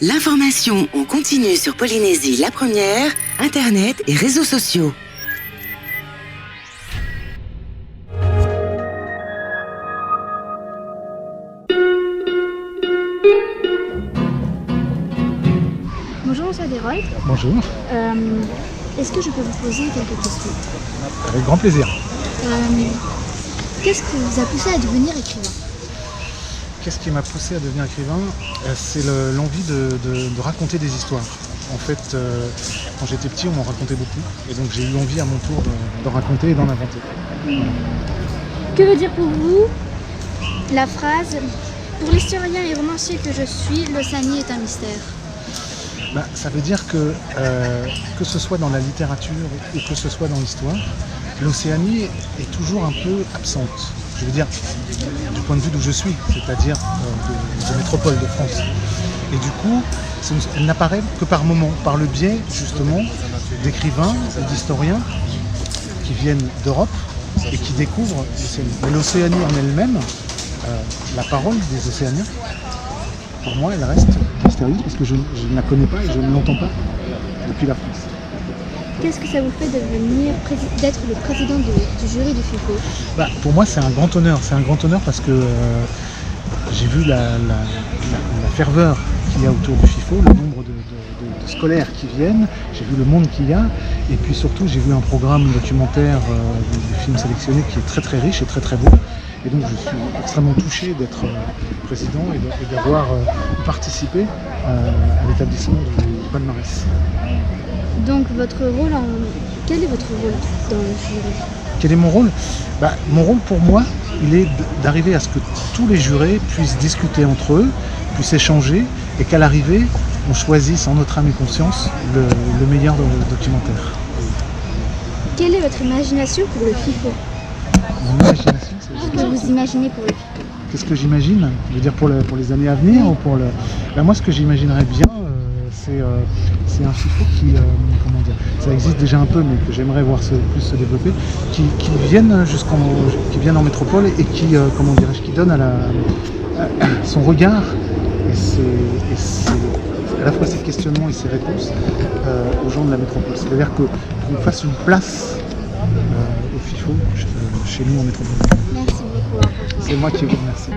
L'information en continu sur Polynésie la première, Internet et réseaux sociaux. Bonjour, monsieur Adérold. Bonjour, Est-ce que je peux vous poser quelques questions? avec grand plaisir. Qu'est-ce qui vous a poussé à devenir écrivain? Qu'est-ce qui m'a poussé à devenir écrivain? C'est l'envie de raconter des histoires. En fait, quand j'étais petit, on m'en racontait beaucoup. Et donc j'ai eu envie à mon tour d'en raconter et d'en inventer. Que veut dire pour vous la phrase « Pour l'historien et romancier que je suis, l'Océanie est un mystère ». Ça veut dire que ce soit dans la littérature ou que ce soit dans l'histoire, l'Océanie est toujours un peu absente. Je veux dire, du point de vue d'où je suis, c'est-à-dire de métropole de France. Et du coup, elle n'apparaît que par moments, par le biais justement d'écrivains et d'historiens qui viennent d'Europe et qui découvrent l'Océanie. Mais l'Océanie en elle-même, la parole des Océaniens, pour moi, elle reste mystérieuse parce que je ne la connais pas et je ne l'entends pas depuis la France. Qu'est-ce que ça vous fait d'être le président du jury du FIFO? Pour moi, c'est un grand honneur. C'est un grand honneur parce que j'ai vu la ferveur qu'il y a autour du FIFO, le nombre de scolaires qui viennent, j'ai vu le monde qu'il y a, et puis surtout, j'ai vu un programme documentaire de films sélectionnés qui est très très riche et très très beau. Et donc, je suis extrêmement touché d'être président et d'avoir participé à l'établissement du palmarès. Donc, quel est votre rôle dans le jury? Quel est mon rôle? Mon rôle pour moi, il est d'arriver à ce que tous les jurés puissent discuter entre eux, puissent échanger, et qu'à l'arrivée, on choisisse en notre âme et conscience le meilleur documentaire. Quelle est votre imagination pour le FIFO? Mon imagination, Qu'est-ce que vous imaginez pour le FIFO? Qu'est-ce que j'imagine? Je veux dire pour les années à venir ou pour le... moi, ce que j'imaginerais bien, c'est un FIFO qui, comment dire, ça existe déjà un peu, mais que j'aimerais voir plus se développer, qui vienne en métropole et qui, comment dirais-je, qui donne son regard et à la fois ses questionnements et ses réponses aux gens de la métropole. C'est-à-dire qu'on fasse une place au FIFO chez nous en métropole. Merci beaucoup. C'est moi qui vous remercie.